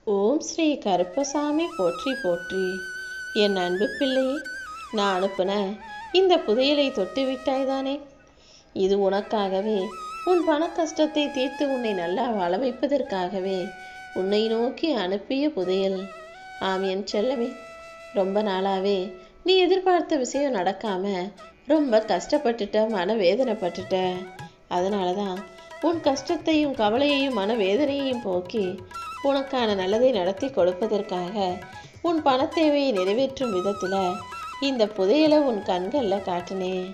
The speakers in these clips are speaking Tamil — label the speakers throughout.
Speaker 1: ஓம் ஸ்ரீ கருப்பசாமி போற்றி போற்றி. என் அன்பு பிள்ளையே, நான் அனுப்புன இந்த புதையலை தொட்டு விட்டாய்தானே? இது உனக்காகவே, உன் பண கஷ்டத்தை தீர்த்து உன்னை நல்லா வாழ வைப்பதற்காகவே உன்னை நோக்கி அனுப்பிய புதையல். ஆம் என் செல்லமே, ரொம்ப நாளாவே நீ எதிர்பார்த்த விஷயம் நடக்காம ரொம்ப கஷ்டப்பட்டுட்ட, மனவேதனைப்பட்டுட்ட. அதனால தான் உன் கஷ்டத்தையும் கவலையையும் மனவேதனையையும் போக்கி உனக்கான நல்லதை நடத்தி கொடுப்பதற்காக உன் பண தேவையை நிறைவேற்றும் விதத்தில் இந்த புதையலை உன் கண்களில் காட்டினேன்.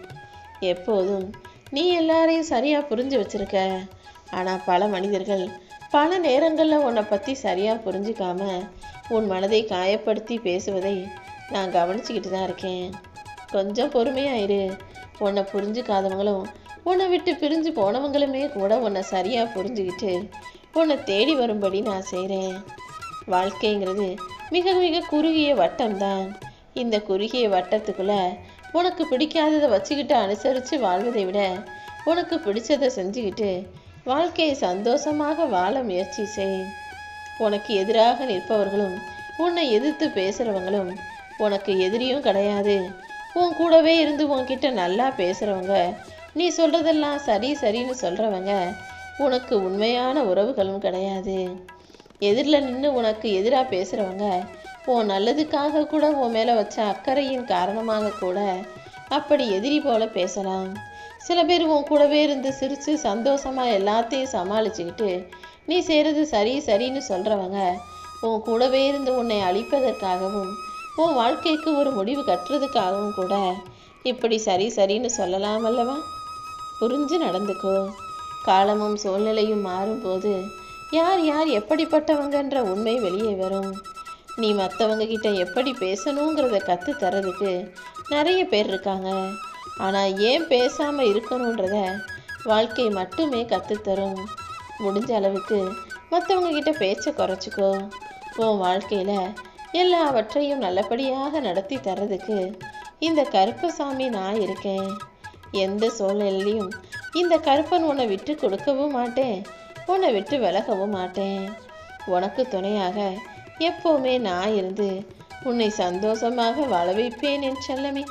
Speaker 1: எப்போதும் நீ எல்லாரையும் சரியாக புரிஞ்சு வச்சிருக்க. ஆனால் பல மனிதர்கள் பல நேரங்களில் உன்னை பற்றி சரியாக புரிஞ்சுக்காம உன் மனதை காயப்படுத்தி பேசுவதை நான் கவனிச்சுக்கிட்டு தான் இருக்கேன். கொஞ்சம் பொறுமையாயிரு. உன்னை புரிஞ்சுக்காதவங்களும் உன்னை விட்டு பிரிஞ்சு போனவங்களுமே கூட உன்னை சரியாக புரிஞ்சுக்கிட்டு உன்னை தேடி வரும்படி நான் செய்கிறேன். வாழ்க்கைங்கிறது மிக மிக குறுகிய வட்டம்தான். இந்த குறுகிய வட்டத்துக்குள்ளே உனக்கு பிடிக்காததை வச்சுக்கிட்டு அனுசரித்து வாழ்வதை விட உனக்கு பிடிச்சதை செஞ்சுக்கிட்டு வாழ்க்கையை சந்தோஷமாக வாழ முயற்சி செய். உனக்கு எதிராக நிற்பவர்களும் உன்னை எதிர்த்து பேசுகிறவங்களும் உனக்கு எதிரியும் கிடையாது. உன் கூடவே இருந்து உன்கிட்ட நல்லா பேசுகிறவங்க, நீ சொல்கிறதெல்லாம் சரி சரின்னு சொல்கிறவங்க உனக்கு உண்மையான உறவுகளும் கிடையாது. எதிரில் நின்று உனக்கு எதிராக பேசுகிறவங்க உன் நல்லதுக்காக கூட உன் மேலே வச்ச அக்கறையின் காரணமாக கூட அப்படி எதிரி போல பேசலாம். சில பேர் உன் கூடவே இருந்து சிரித்து சந்தோஷமாக எல்லாத்தையும் சமாளிச்சுக்கிட்டு நீ செய்கிறது சரி சரின்னு சொல்கிறவங்க உன் கூடவே இருந்து உன்னை அழிப்பதற்காகவும் உன் வாழ்க்கைக்கு ஒரு முடிவு கட்டுறதுக்காகவும் கூட இப்படி சரி சரின்னு சொல்லலாம் அல்லவா? புரிஞ்சு நடந்துக்கோ. காலமும் சூழ்நிலையும் மாறும்போது யார் யார் எப்படிப்பட்டவங்கன்ற உண்மை வெளியே வரும். நீ மற்றவங்க கிட்ட எப்படி பேசணுங்கிறத கற்று தரதுக்கு நிறைய பேர் இருக்காங்க. ஆனால் ஏன் பேசாமல் இருக்கணுன்றத வாழ்க்கை மட்டுமே கற்றுத்தரும். முடிஞ்ச அளவுக்கு மற்றவங்க கிட்ட பேச்சை குறைச்சிக்கோ. உன் வாழ்க்கையில் எல்லாவற்றையும் நல்லபடியாக நடத்தி தர்றதுக்கு இந்த கருப்பசாமி நான் இருக்கேன். எந்த சூழ்நிலையிலையும் இந்த கருப்பன் உன்னை விட்டு கொடுக்கவும் மாட்டேன், உன்னை விட்டு விலகவும் மாட்டேன். உனக்கு துணையாக எப்போவுமே நான் இருந்து உன்னை சந்தோஷமாக வாழ வைப்பேன் என் செல்லமே.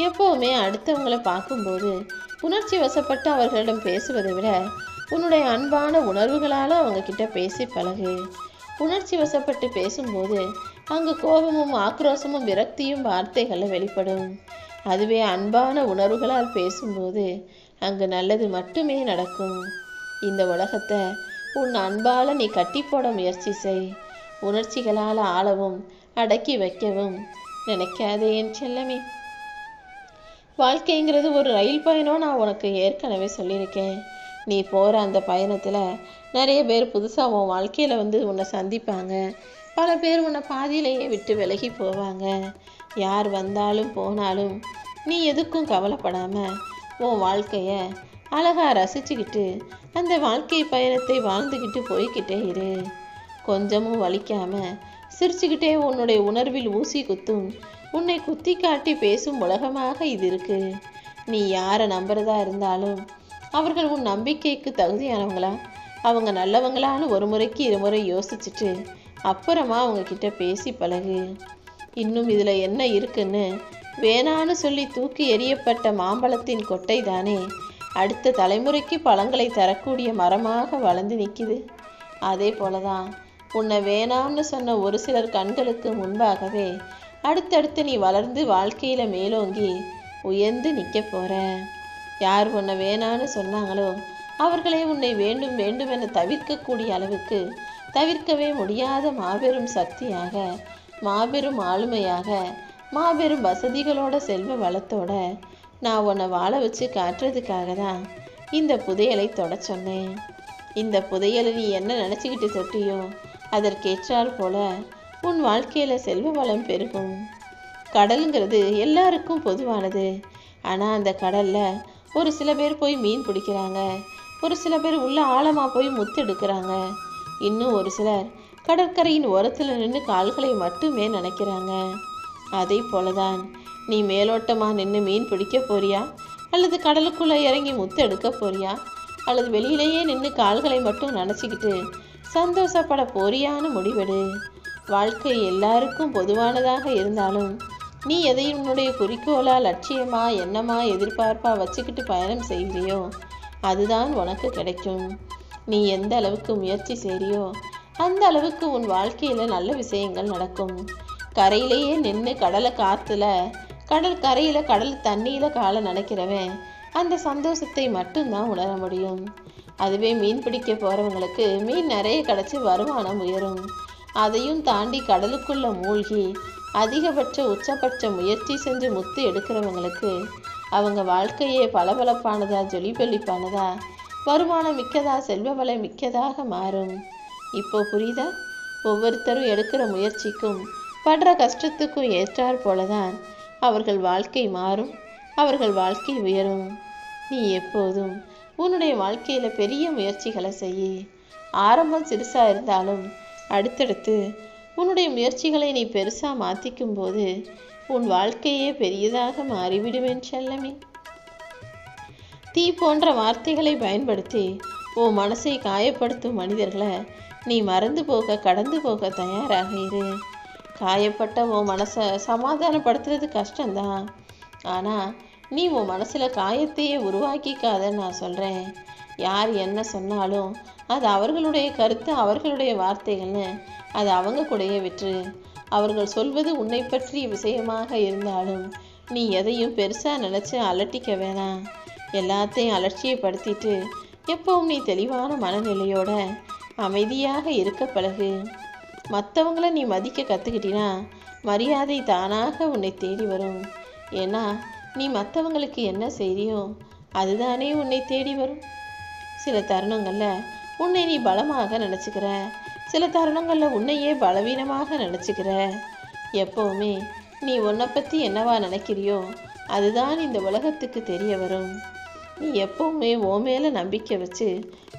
Speaker 1: எப்போவுமே அடுத்தவங்களை பார்க்கும்போது உணர்ச்சி வசப்பட்டு அவர்களிடம் பேசுவதை விட உன்னுடைய அன்பான உணர்வுகளால் அவங்கக்கிட்ட பேசி பழகு. உணர்ச்சி வசப்பட்டு பேசும்போது அங்கு கோபமும் ஆக்ரோஷமும் விரக்தியும் வார்த்தைகளில் வெளிப்படும். அதுவே அன்பான உணர்வுகளால் பேசும்போது அங்கு நல்லது மட்டுமே நடக்கும். இந்த உலகத்தை உன் அன்பால் நீ கட்டி போட முயற்சி செய். உணர்ச்சிகளால் ஆளவும் அடக்கி வைக்கவும் நினைக்காதே என் செல்லமே. வாழ்க்கைங்கிறது ஒரு ரயில் பயணம். நான் உனக்கு ஏற்கனவே சொல்லியிருக்கேன். நீ போகிற அந்த பயணத்தில் நிறைய பேர் புதுசாக உன் வாழ்க்கையில் வந்து உன்னை சந்திப்பாங்க. பல பேர் உன்னை பாதியிலேயே விட்டு விலகி போவாங்க. யார் வந்தாலும் போனாலும் நீ எதுக்கும் கவலைப்படாமல் உன் வாழ்க்கையை அழகாக ரசிச்சுக்கிட்டு அந்த வாழ்க்கை பயணத்தை வாழ்ந்துக்கிட்டு போய்கிட்டே இரு. கொஞ்சமும் வலிக்காமல் சிரிச்சுக்கிட்டே உன்னுடைய உணர்வில் ஊசி குத்தும், உன்னை குத்தி காட்டி பேசும் உலகமாக இது இருக்கு. நீ யாரை நம்புறதா இருந்தாலும் அவர்கள் உன் நம்பிக்கைக்கு தகுதியானவங்களா, அவங்க நல்லவங்களான்னு ஒரு முறைக்கு இருமுறை யோசிச்சுட்டு அப்புறமா அவங்கக்கிட்ட பேசி பழகு. இன்னும் இதில் என்ன இருக்குன்னு வேணான்னு சொல்லி தூக்கி எறியப்பட்ட மாம்பழத்தின் கொட்டை தானே அடுத்த தலைமுறைக்கு பழங்களை தரக்கூடிய மரமாக வளர்ந்து நிற்கிது. அதே போலதான் உன்னை வேணாம்னு சொன்ன ஒரு சிலர் கண்களுக்கு முன்பாகவே அடுத்தடுத்து நீ வளர்ந்து வாழ்க்கையில் மேலோங்கி உயர்ந்து நிற்க போற. யார் உன்னை வேணான்னு சொன்னாங்களோ அவர்களே உன்னை வேண்டும் வேண்டும் என தவிர்க்கக்கூடிய அளவுக்கு தவிர்க்கவே முடியாத மாபெரும் சக்தியாக, மாபெரும் ஆளுமையாக, மாபெரும் வசதிகளோட செல்வ வளத்தோட நான் உன்னை வாழ வச்சு காட்டுறதுக்காக தான் இந்த புதையலை தொட சொன்னேன். இந்த புதையலை நீ என்ன நினச்சிக்கிட்டு தொட்டியோ அதற்கேற்றால் போல உன் வாழ்க்கையில் செல்வ வளம் பெருகும். கடலுங்கிறது எல்லாருக்கும் பொதுவானது. ஆனால் அந்த கடலில் ஒரு சில பேர் போய் மீன் பிடிக்கிறாங்க, ஒரு சில பேர் உள்ள ஆழமாக போய் முத்து எடுக்கிறாங்க, இன்னும் ஒரு சிலர் கடற்கரையின் ஓரத்தில் நின்று கால்களை மட்டுமே நினைக்கிறாங்க. அதே போலதான் நீ மேலோட்டமாக நின்று மீன் பிடிக்க போறியா, அல்லது கடலுக்குள்ளே இறங்கி முத்து எடுக்க போறியா, அல்லது வெளியிலேயே நின்று கால்களை மட்டும் நினச்சிக்கிட்டு சந்தோஷப்பட போறியான முடிவெடு. வாழ்க்கை எல்லாருக்கும் பொதுவானதாக இருந்தாலும் நீ எதையும் உன்னுடைய குறிக்கோளா, லட்சியமா, எண்ணமா, எதிர்பார்ப்பா வச்சுக்கிட்டு பயணம் செய்கிறியோ அதுதான் உனக்கு கிடைக்கும். நீ எந்த அளவுக்கு முயற்சி செய்றியோ அந்த அளவுக்கு உன் வாழ்க்கையில் நல்ல விஷயங்கள் நடக்கும். கரையிலேயே நின்று கடல் கரையில் கடல் தண்ணியில் காலை நினைக்கிறவன் அந்த சந்தோஷத்தை மட்டும்தான் உணர முடியும். அதுவே மீன் பிடிக்க போகிறவங்களுக்கு மீன் நிறைய கிடச்சி வருமானம் உயரும். அதையும் தாண்டி கடலுக்குள்ளே மூழ்கி அதிகபட்ச உச்சபட்ச முயற்சி செஞ்சு முத்து எடுக்கிறவங்களுக்கு அவங்க வாழ்க்கையே பளபளப்பானதா, ஜொலிபொலிப்பானதா, வருமானம் மிக்கதா, செல்வ வளம் மிக்கதாக மாறும். இப்போ புரியுதா? ஒவ்வொருத்தரும் எடுக்கிற முயற்சிக்கும் படுற கஷ்டத்துக்கும் ஏற்றாற் போலதான் அவர்கள் வாழ்க்கை மாறும், அவர்கள் வாழ்க்கை உயரும். நீ எப்போதும் உன்னுடைய வாழ்க்கையில் பெரிய முயற்சிகளை செய்ய. ஆரம்பம் சிறுசாக இருந்தாலும் அடுத்தடுத்து உன்னுடைய முயற்சிகளை நீ பெருசாக மாற்றிக்கும் போது உன் வாழ்க்கையே பெரியதாக மாறிவிடுவேன் செல்லமே. தீ போன்ற வார்த்தைகளை பயன்படுத்தி உன் மனசை காயப்படுத்தும் மனிதர்களை நீ மறந்து போக, கடந்து போக தயாராக இரு. காயப்பட்ட உன் மனசை சமாதானப்படுத்துறது கஷ்டம்தான். ஆனால் நீ உன் மனசில் காயத்தையே உருவாக்கிக்காதன்னு நான் சொல்கிறேன். யார் என்ன சொன்னாலும் அது அவர்களுடைய கருத்து, அவர்களுடைய வார்த்தைகள்னு அது அவங்க கூடயே விட்டுரு. அவர்கள் சொல்வது உன்னை பற்றிய விஷயமாக இருந்தாலும் நீ எதையும் பெருசாக நினச்சி அலட்டிக்க வேணாம். எல்லாத்தையும் அலட்சியப்படுத்திட்டு எப்பவும் நீ தெளிவான மனநிலையோட அமைதியாக இருக்க பழகு. மற்றவங்களை நீ மதிக்க கற்றுக்கிட்டினா மரியாதை தானாக உன்னை தேடி வரும். ஏன்னா நீ மற்றவங்களுக்கு என்ன செய்றியோ அதுதானே உன்னை தேடி வரும். சில தருணங்களில் உன்னை நீ பலமாக நினச்சிக்கிற, சில தருணங்களில் உன்னையே பலவீனமாக நினச்சிக்கிற. எப்போவுமே நீ உன்னை பற்றி என்னவா நினைக்கிறியோ அதுதான் இந்த உலகத்துக்கு தெரிய வரும். நீ எப்போவுமே உன் மேலே நம்பிக்கை வச்சு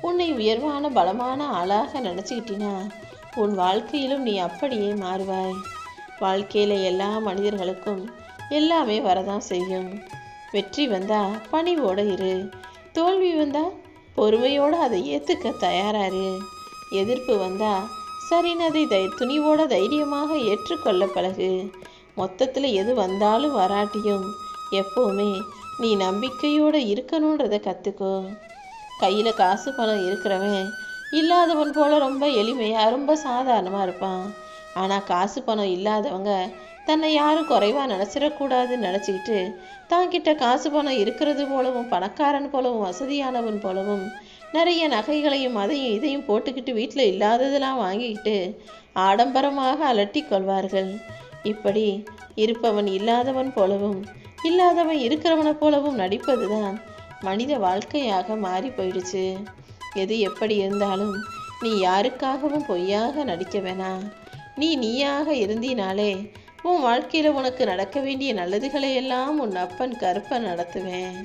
Speaker 1: உன்னை உயர்வான பலமான ஆளாக நினச்சிக்கிட்டினா உன் வாழ்க்கையிலும் நீ அப்படியே மாறுவாய். வாழ்க்கையில் எல்லா மனிதர்களுக்கும் எல்லாமே வரதான் செய்யும். வெற்றி வந்தால் பணிவோடு இரு, தோல்வி வந்தால் பொறுமையோடு அதை ஏற்றுக்க தயாராரு. எதிர்ப்பு வந்தால் சரினதை துணிவோட தைரியமாக ஏற்றுக்கொள்ள பழகு. மொத்தத்தில் எது வந்தாலும் வராட்டியும் எப்போவுமே நீ நம்பிக்கையோடு இருக்கணுன்றதை கற்றுக்கோ. கையில் காசு பணம் இருக்கிறவன் இல்லாதவன் போல் ரொம்ப எளிமையாக, ரொம்ப சாதாரணமாக இருப்பான். ஆனால் காசு பணம் இல்லாதவங்க தன்னை யாரும் குறைவாக நினச்சிடக்கூடாதுன்னு நினச்சிக்கிட்டு தான்கிட்ட காசு பணம் இருக்கிறது போலவும், பணக்காரன் போலவும், வசதியானவன் போலவும் நிறைய நகைகளையும் அதையும் இதையும் போட்டுக்கிட்டு வீட்டில் இல்லாததெல்லாம் வாங்கிக்கிட்டு ஆடம்பரமாக அலட்டி கொள்வார்கள். இப்படி இருப்பவன் இல்லாதவன் போலவும், இல்லாதவன் இருக்கிறவனை போலவும் நடிப்பது தான் மனித வாழ்க்கையாக மாறி போயிடுச்சு. எது எப்படி இருந்தாலும் நீ யாருக்காகவும் பொய்யாக நடிக்க வேணாம். நீயாக இருந்தினாலே உன் வாழ்க்கையில் உனக்கு நடக்க வேண்டிய நல்லதுகளை எல்லாம் உன் அப்பன் கருப்பன் நடத்துவேன்.